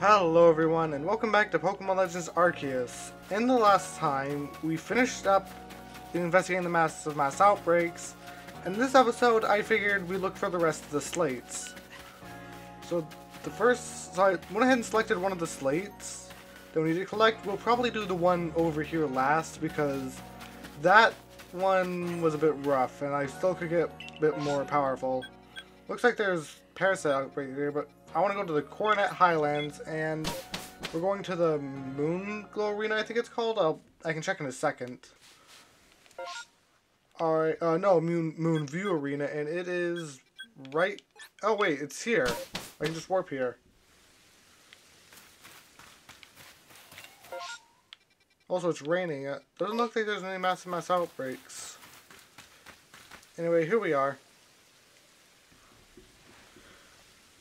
Hello everyone, and welcome back to Pokémon Legends Arceus. In the last time, we finished up investigating the mass outbreaks, and in this episode I figured we'd look for the rest of the slates. So I went ahead and selected one of the slates that we need to collect. We'll probably do the one over here last, because that one was a bit rough, and I still could get a bit more powerful. Looks like there's Parasite outbreak here, but I want to go to the Coronet Highlands, and we're going to the Moon Glow Arena, I think it's called. I can check in a second. Alright, no, Moon View Arena, and it is right... Oh, wait, it's here. I can just warp here. Also, it's raining. It doesn't look like there's any mass outbreaks. Anyway, here we are.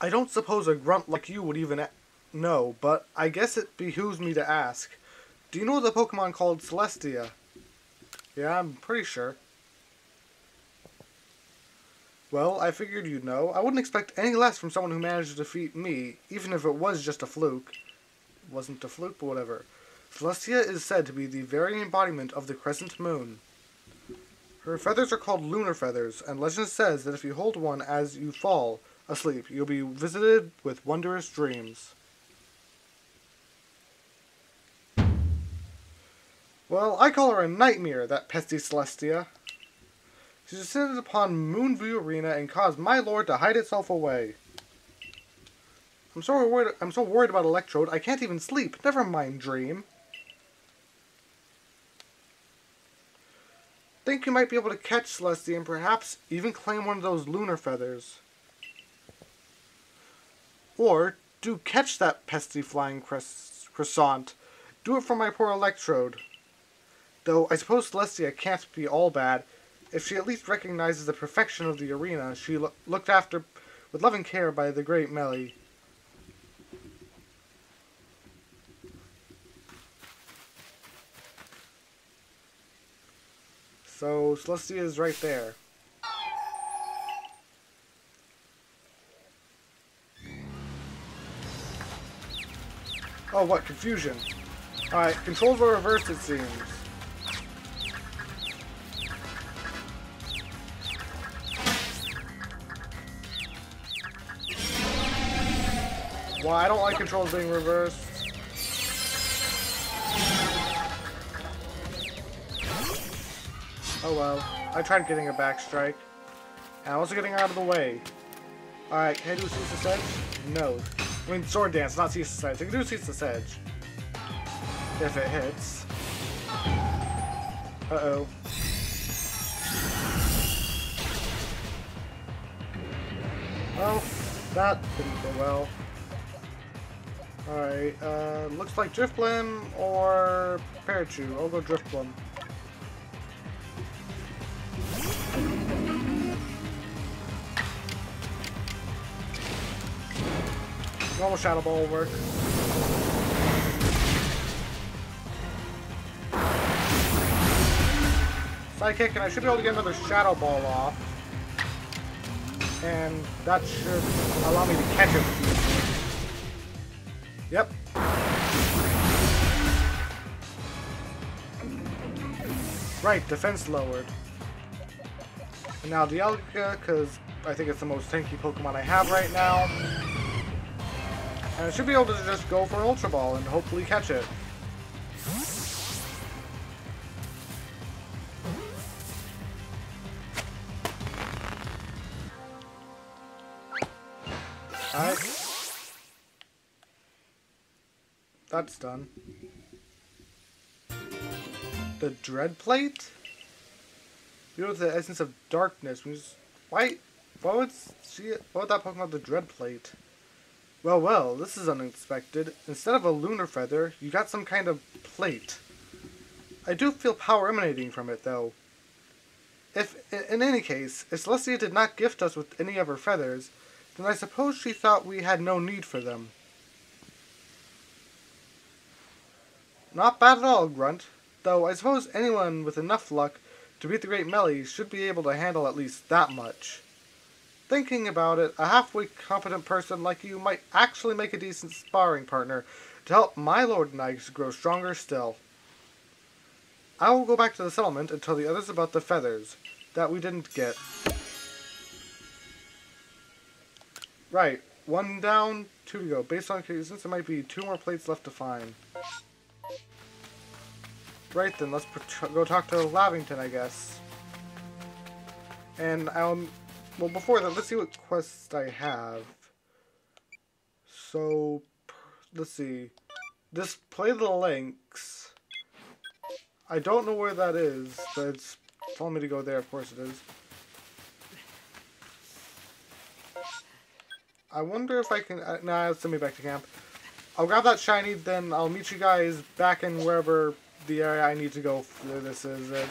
I don't suppose a grunt like you would even know, but I guess it behooves me to ask. Do you know the Pokemon called Celestia? Yeah, I'm pretty sure. Well, I figured you'd know. I wouldn't expect any less from someone who managed to defeat me, even if it was just a fluke. It wasn't a fluke, but whatever. Celestia is said to be the very embodiment of the crescent moon. Her feathers are called lunar feathers, and legend says that if you hold one as you fall asleep, you'll be visited with wondrous dreams. Well, I call her a nightmare, that pesky Celestia. She descended upon Moonview Arena and caused my lord to hide itself away. I'm so worried about Electrode, I can't even sleep. Never mind, dream. Think you might be able to catch Celestia and perhaps even claim one of those lunar feathers. Or, do catch that pesky flying croissant. Do it for my poor Electrode. Though, I suppose Celestia can't be all bad. If she at least recognizes the perfection of the arena she looked after with loving care by the great Melly. So, Celestia is right there. Oh, what confusion. Alright, controls were reversed, it seems. Well, I don't like controls being reversed. Oh well. I tried getting a back strike. And also getting out of the way. Alright, can I do a Ceaseless Edge? No. I mean, Sword Dance, not Ceaseless Edge. I can do Ceaseless Edge. If it hits. Uh-oh. Well, that didn't go well. Alright, looks like Drifblim or Parachew. I'll go Drifblim. Normal Shadow Ball will work. Sidekick, and I should be able to get another Shadow Ball off. And that should allow me to catch it. Yep. Right, defense lowered. And now Dialga, because I think it's the most tanky Pokemon I have right now. And I should be able to just go for Ultra Ball and hopefully catch it. Alright. That's done. The Dread Plate? You know, the essence of darkness. Why would that Pokemon have the Dread Plate? Well, this is unexpected. Instead of a lunar feather, you got some kind of plate. I do feel power emanating from it, though. In any case, if Celestia did not gift us with any of her feathers, then I suppose she thought we had no need for them. Not bad at all, Grunt. Though I suppose anyone with enough luck to beat the Great Melly should be able to handle at least that much. thinking about it, a halfway competent person like you might actually make a decent sparring partner to help my lord and I grow stronger still. I will go back to the settlement and tell the others about the feathers that we didn't get. Right, 1 down, 2 to go. Based on since there might be 2 more plates left to find. Right then, let's go talk to Lavington, I guess. And well, before that, let's see what quests I have. So, let's see. Display the links. I don't know where that is, but it's telling me to go there. Of course it is. I wonder if I can... nah, send me back to camp. I'll grab that shiny, then I'll meet you guys back in wherever the area I need to go for this is in.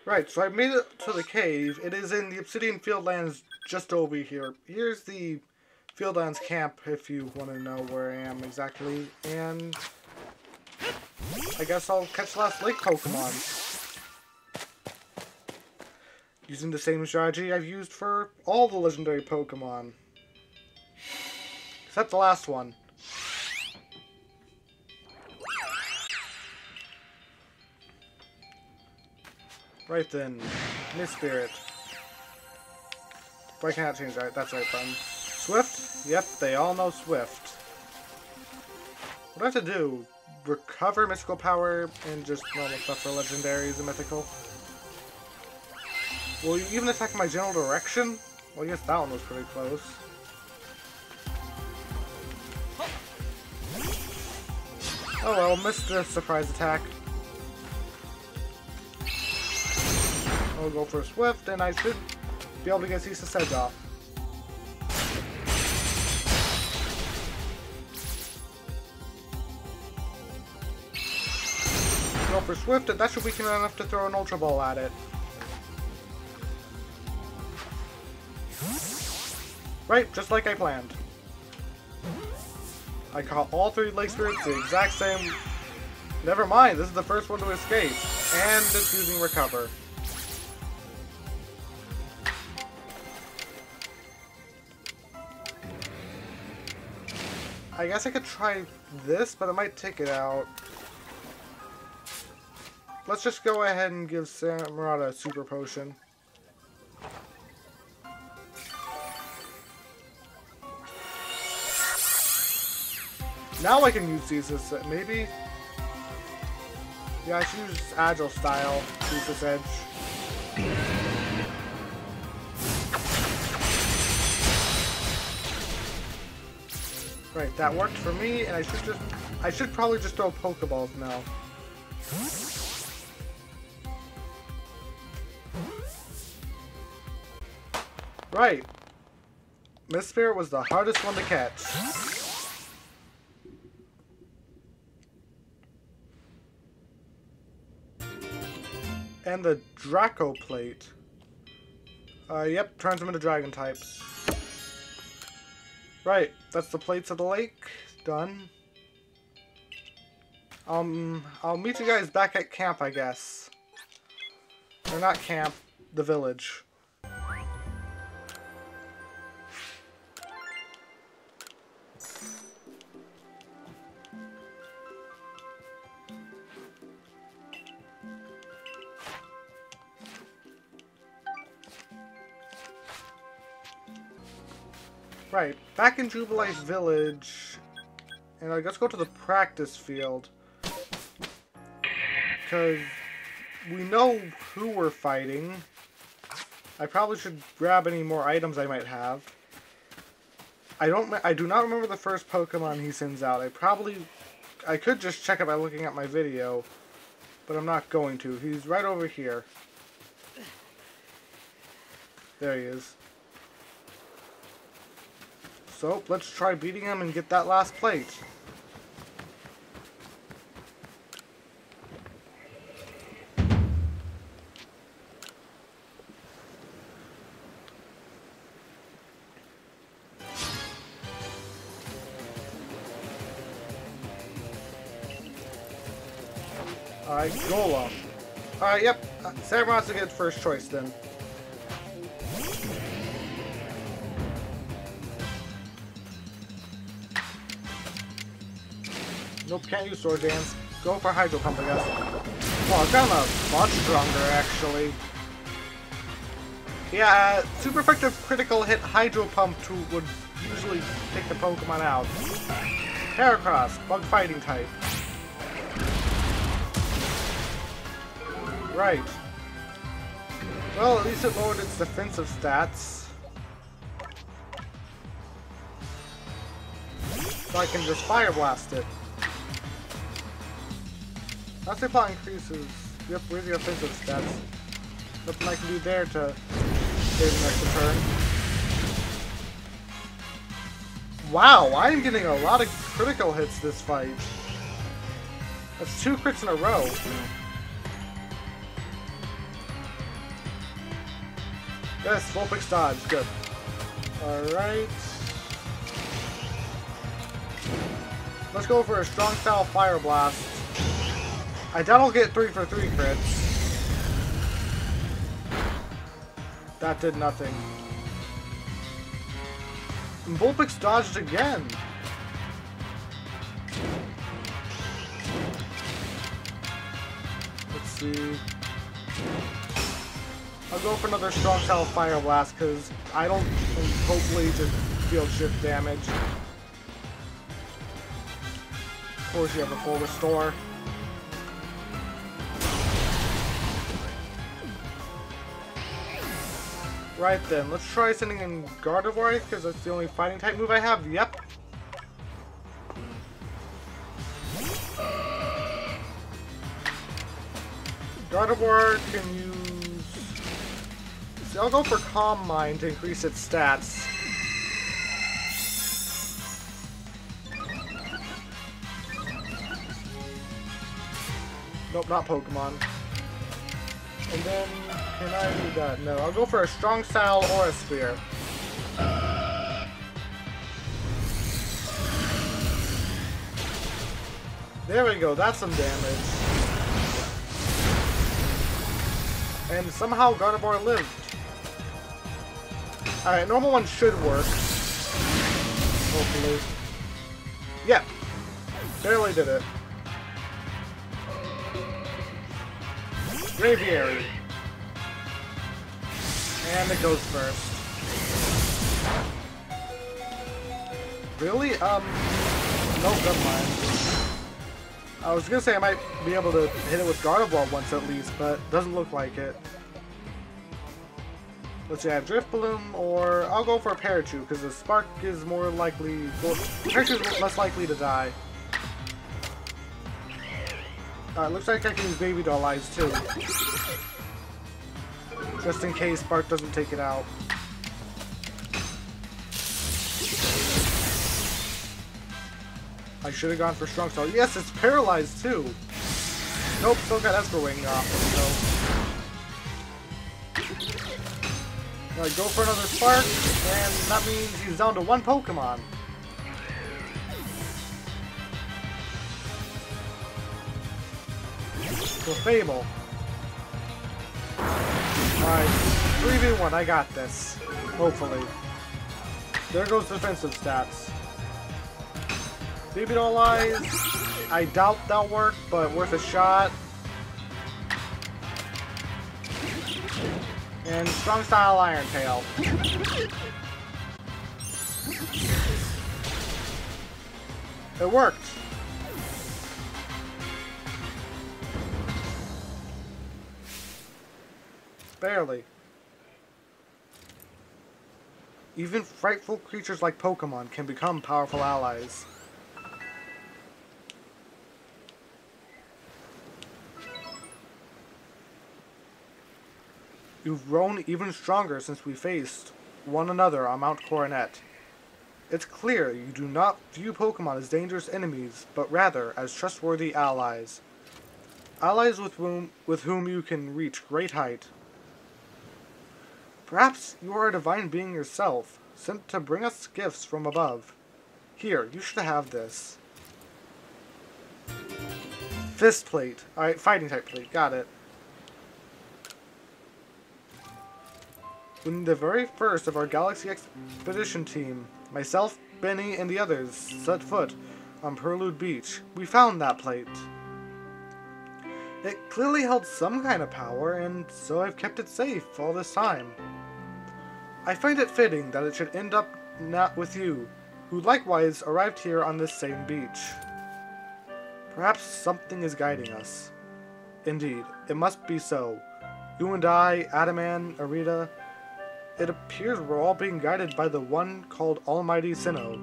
Right, so I made it to the cave. It is in the Obsidian Fieldlands just over here. Here's the Fieldlands camp if you want to know where I am exactly. And I guess I'll catch the last lake Pokemon. Using the same strategy I've used for all the legendary Pokemon. Except the last one. Right then, Miss Spirit. Why can't I change that? That's right, button. Swift? Yep, they all know Swift. What do I have to do? Recover mystical power and just normal stuff for legendaries and mythical? Will you even attack my general direction? Well, I guess that one was pretty close. Oh well, missed the surprise attack. I'll go for Swift, and I should be able to get Cease's edge off. Go for Swift, and that should weaken enough to throw an Ultra Ball at it. Right, just like I planned. I caught all 3 Lake Spirits the exact same... Never mind, this is the first one to escape. And it's using Recover. I guess I could try this, but it might take it out. Let's just go ahead and give Samarada a Super Potion. Now I can use Cease's, maybe? Yeah, I should use Agile Style, Cease's Edge. Right, that worked for me, and I should probably just throw Pokeballs now. Right. Miss Spirit was the hardest one to catch. And the Draco Plate. Yep, turns them into Dragon types. Right, that's the plates of the lake. Done. I'll meet you guys back at camp, I guess. Or not camp, the village. Right, back in Jubilife Village, and I guess go to the practice field, because we know who we're fighting. I probably should grab any more items I might have. I do not remember the first Pokemon he sends out. I could just check it by looking at my video, but I'm not going to. He's right over here. There he is. So, let's try beating him and get that last plate. Alright, Golem. Alright, yep. Samurai has to get first choice then. Nope, can't use Sword Dance. Go for Hydro Pump, I guess. Oh, it's kind of much stronger, actually. Yeah, super effective critical hit Hydro Pump would usually take the Pokemon out. Heracross, bug fighting type. Right. Well, at least it lowered its defensive stats. So I can just Fire Blast it. Master Plot increases. Yep, where's your offensive stats? Nothing I can do there to save an extra turn. Wow, I am getting a lot of critical hits this fight. That's 2 crits in a row. Yes, Vulpix dodge, good. Alright. Let's go for a strong style Fire Blast. I doubt I'll get 3 for 3 crits. That did nothing. And Vulpix dodged again. Let's see. I'll go for another strong style Fire Blast because I don't think hopefully to field shift damage. Of course, you have a full restore. Right then, let's try sending in Gardevoir because that's the only fighting type move I have. Yep. Gardevoir can use... See, I'll go for Calm Mind to increase its stats. Nope, not Pokemon. And then, can I do that? No, I'll go for a strong style Aura Sphere. There we go, that's some damage. And somehow Gardevoir lived. Alright, normal one should work. Hopefully. Yep. Barely did it. Braviary. And it goes first. Really? No, never mind. I was gonna say I might be able to hit it with Gardevoir once at least, but doesn't look like it. Let's see, I have Drift Bloom, or I'll go for a Parachew, because the Spark is more likely... Well, Parachew is less likely to die. Looks like I can use Baby Doll Eyes too. Just in case Spark doesn't take it out. I should have gone for Strong Style. Yes, it's paralyzed too! Nope, still got Esper Wing off, so... Alright, go for another Spark, and that means he's down to 1 Pokemon. So Fable. Alright, 3v1, I got this. Hopefully. There goes defensive stats. Baby Doll Eyes, I doubt that'll work, but worth a shot. And Strong Style Iron Tail. It worked. Barely. Even frightful creatures like Pokemon can become powerful allies. You've grown even stronger since we faced one another on Mount Coronet. It's clear you do not view Pokemon as dangerous enemies, but rather as trustworthy allies. Allies with whom you can reach great height. Perhaps you are a divine being yourself, sent to bring us gifts from above. Here, you should have this. Fist plate. Alright, fighting type plate. Got it. When the very first of our Galaxy Expedition team, myself, Benny, and the others, set foot on Prelude Beach, we found that plate. It clearly held some kind of power, and so I've kept it safe all this time. I find it fitting that it should end up not with you, who likewise arrived here on this same beach. Perhaps something is guiding us. Indeed, it must be so. You and I, Adaman, Arita, it appears we're all being guided by the one called Almighty Sinnoh.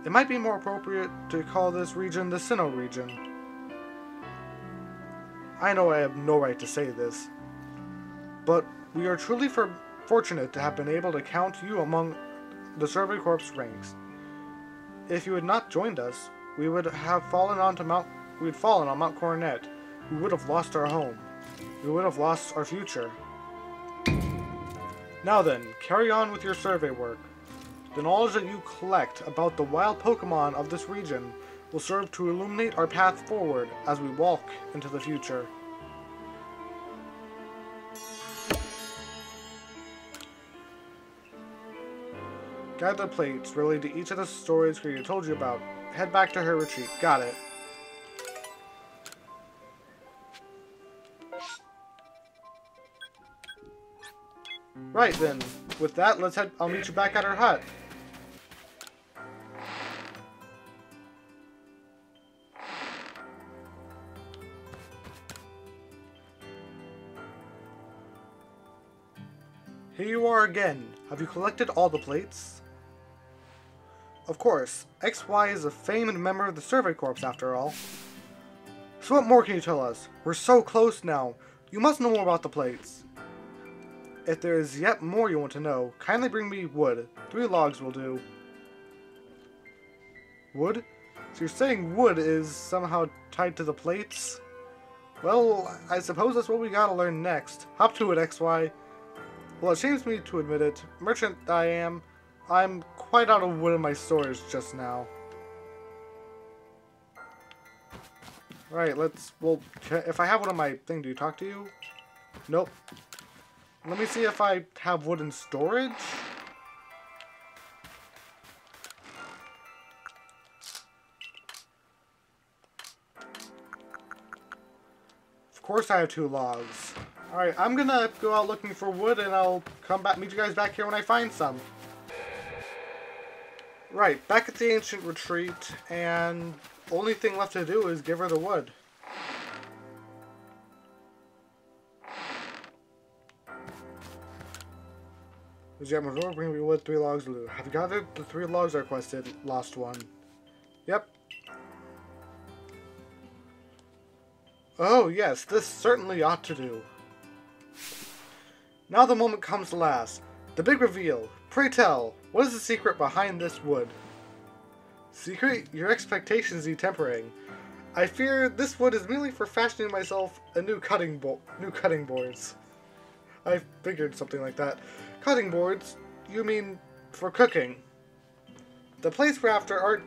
It might be more appropriate to call this region the Sinnoh region. I know I have no right to say this, but we are truly fortunate to have been able to count you among the Survey Corps ranks. If you had not joined us, we would have fallen on Mount Coronet. We would have lost our home. We would have lost our future. Now then, carry on with your survey work. The knowledge that you collect about the wild Pokémon of this region will serve to illuminate our path forward as we walk into the future. Gather plates related to each of the stories Krita told you about. Head back to her retreat. Got it. Right then. With that, let's head. I'll meet you back at her hut. Here you are again. Have you collected all the plates? Of course. XY is a famed member of the Survey Corps after all. So what more can you tell us? We're so close now. You must know more about the plates. If there is yet more you want to know, kindly bring me wood. 3 logs will do. Wood? So you're saying wood is somehow tied to the plates? Well, I suppose that's what we gotta learn next. Hop to it, XY. Well, it shames me to admit it. Merchant I am, I'm quite out of wood in my storage just now. Alright, well, if I have one on my thing, do you talk to you? Nope. Let me see if I have wood in storage. Of course I have 2 logs. Alright, I'm gonna go out looking for wood and I'll come back, meet you guys back here when I find some. Right, back at the ancient retreat, and only thing left to do is give her the wood. Bring me wood, 3 logs loot. Have you gathered the 3 logs I requested? Lost one. Yep. Oh yes, this certainly ought to do. Now the moment comes to last. The big reveal. Pray tell, what is the secret behind this wood? Secret? Your expectations need tempering. I fear this wood is merely for fashioning myself a new cutting boards. I figured something like that. Cutting boards? You mean for cooking? The plates we're after aren't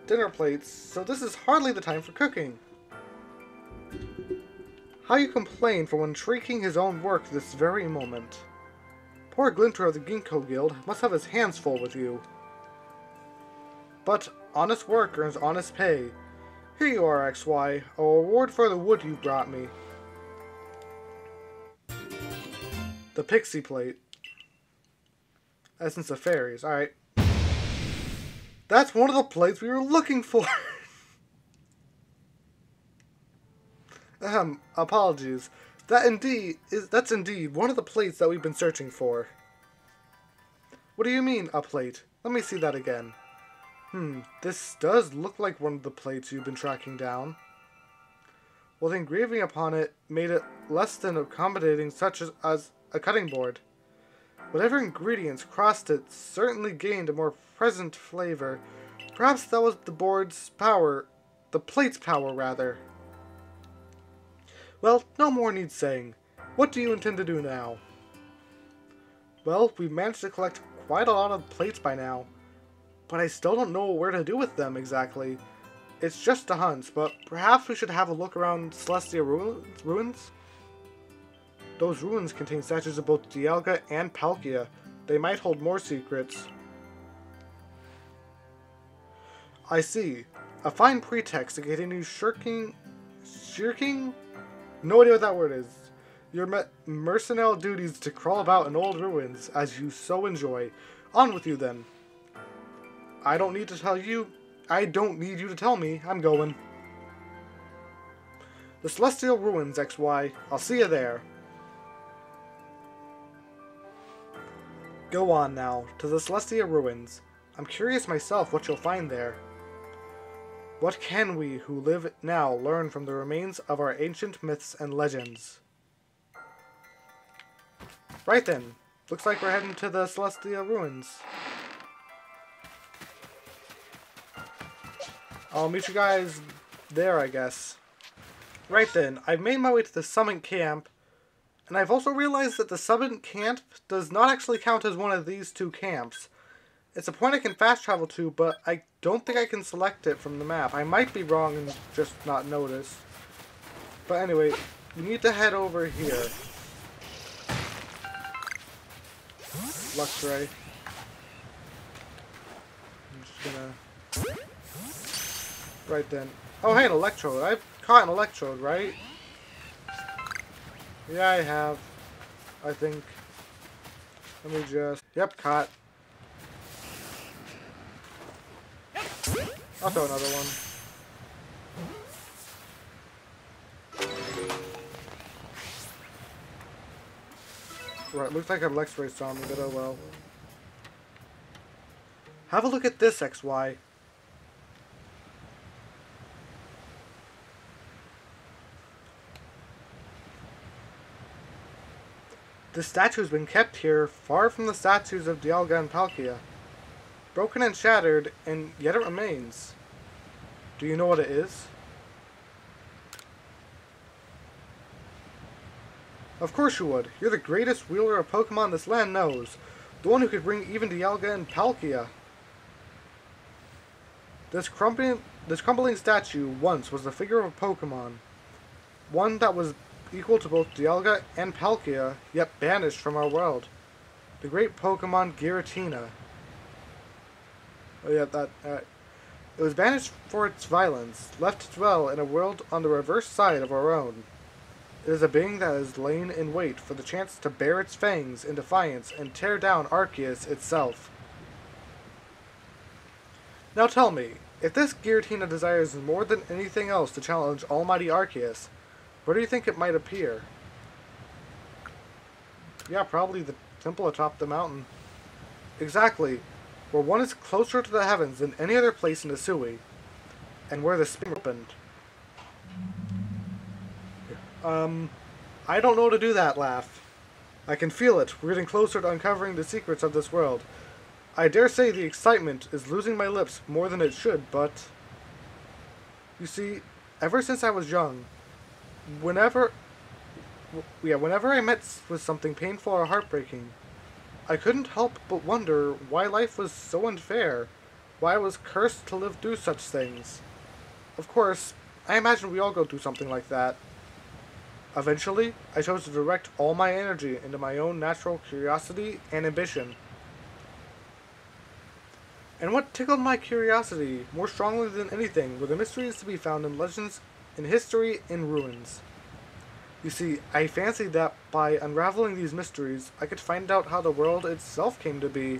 dinner plates, so this is hardly the time for cooking. How you complain for one shrieking his own work this very moment. Poor Glinter of the Ginkgo Guild must have his hands full with you. But honest work earns honest pay. Here you are, XY, a reward for the wood you brought me. The Pixie Plate. Essence of Fairies, alright. That's one of the plates we were looking for! Apologies. That's indeed one of the plates that we've been searching for. What do you mean, a plate? Let me see that again. This does look like one of the plates you've been tracking down. Well, the engraving upon it made it less than accommodating, such as a cutting board. Whatever ingredients crossed it certainly gained a more present flavor. Perhaps that was the board's power, the plate's power, rather. Well, no more needs saying. What do you intend to do now? Well, we've managed to collect quite a lot of plates by now, but I still don't know where to do with them exactly. It's just a hunch, but perhaps we should have a look around Celestia ruins? Those ruins contain statues of both Dialga and Palkia. They might hold more secrets. I see. A fine pretext to continue shirking? No idea what that word is. Your mercenary duties to crawl about in old ruins, as you so enjoy. On with you, then. I don't need you to tell me. I'm going. The Celestial Ruins, XY. I'll see you there. Go on now, to the Celestia Ruins. I'm curious myself what you'll find there. What can we, who live now, learn from the remains of our ancient myths and legends? Right then. Looks like we're heading to the Celestia Ruins. I'll meet you guys there, I guess. Right then, I've made my way to the Summit Camp, and I've also realized that the Summit Camp does not actually count as one of these two camps. It's a point I can fast travel to, but I don't think I can select it from the map. I might be wrong and just not notice. But anyway, we need to head over here. Luxray. I'm just gonna... Right then. Oh hey, an Electrode. I've caught an Electrode, right? Yeah, I have. I think. Let me just... Yep, caught. I'll throw another one. Right, looks like I have Luxray on me, but oh well. Have a look at this, XY. This statue has been kept here, far from the statues of Dialga and Palkia. Broken and shattered, and yet it remains. Do you know what it is? Of course you would. You're the greatest wielder of Pokemon this land knows. The one who could bring even Dialga and Palkia. This crumbling statue once was the figure of a Pokemon. One that was equal to both Dialga and Palkia, yet banished from our world. The great Pokemon Giratina. Oh yeah, it was banished for its violence, left to dwell in a world on the reverse side of our own. It is a being that has lain in wait for the chance to bare its fangs in defiance and tear down Arceus itself. Now tell me, if this Giratina desires more than anything else to challenge Almighty Arceus, where do you think it might appear? Yeah, probably the temple atop the mountain. Exactly. Where one is closer to the heavens than any other place in Hisui, and where the spring opened. I don't know how to do that laugh. I can feel it. We're getting closer to uncovering the secrets of this world. I dare say the excitement is losing my lips more than it should, but... You see, ever since I was young, whenever I met with something painful or heartbreaking, I couldn't help but wonder why life was so unfair, why I was cursed to live through such things. Of course, I imagine we all go through something like that. Eventually, I chose to direct all my energy into my own natural curiosity and ambition. And what tickled my curiosity more strongly than anything were the mysteries to be found in legends, in history, in ruins. You see, I fancied that by unraveling these mysteries, I could find out how the world itself came to be,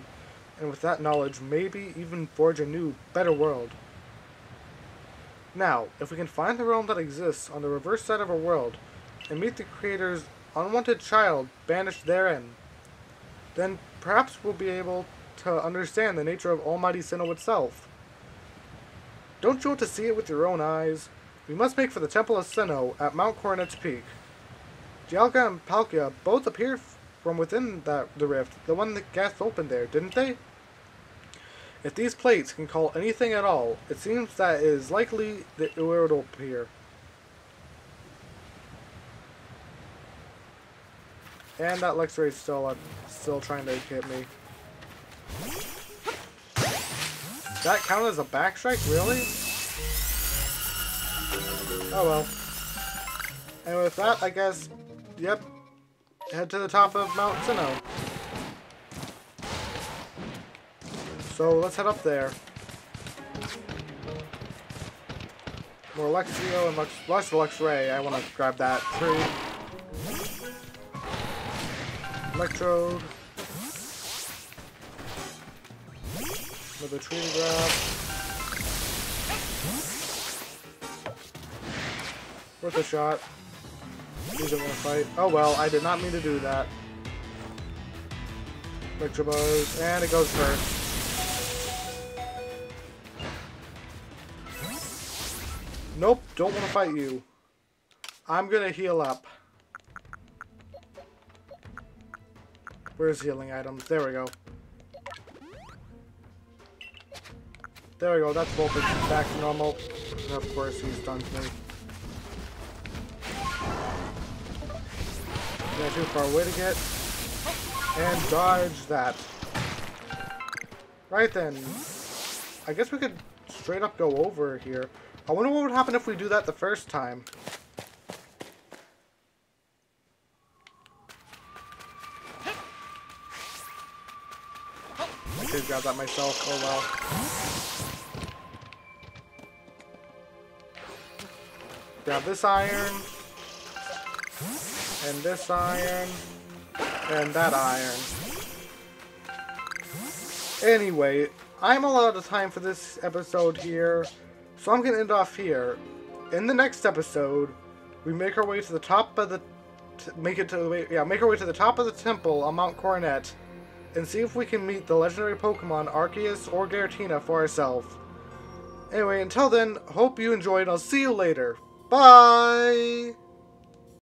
and with that knowledge, maybe even forge a new, better world. Now, if we can find the realm that exists on the reverse side of our world, and meet the Creator's unwanted child banished therein, then perhaps we'll be able to understand the nature of Almighty Sinnoh itself. Don't you want to see it with your own eyes? We must make for the Temple of Sinnoh at Mount Coronet's Peak. Dialga and Palkia both appeared from within the rift, the one that Gath opened there, didn't they? If these plates can call anything at all, it seems that it is likely that it will appear. And that Luxray is still trying to hit me. That count as a backstrike, really? Oh well. And with that, I guess, yep, head to the top of Mount Sinnoh. So let's head up there. More Luxio and Luxray. I want to grab that tree. Electrode. Another tree to grab. Worth a shot. He doesn't want to fight. Oh well, I did not mean to do that. Electrobuzz, and it goes first. Nope, don't want to fight you. I'm gonna heal up. Where's healing items? There we go. There we go, that's voltage back to normal. And of course he stuns me. Yeah, too far away to get. And dodge that. Right then. I guess we could straight up go over here. I wonder what would happen if we do that the first time. I could grab that myself. Oh well. Grab this iron. And this iron. And that iron. Anyway, I'm all out of time for this episode here. So I'm gonna end off here. In the next episode, we make our way to the top of the make our way to the top of the temple on Mount Coronet, and see if we can meet the legendary Pokemon Arceus or Giratina for ourselves. Anyway, until then, hope you enjoyed. I'll see you later. Bye.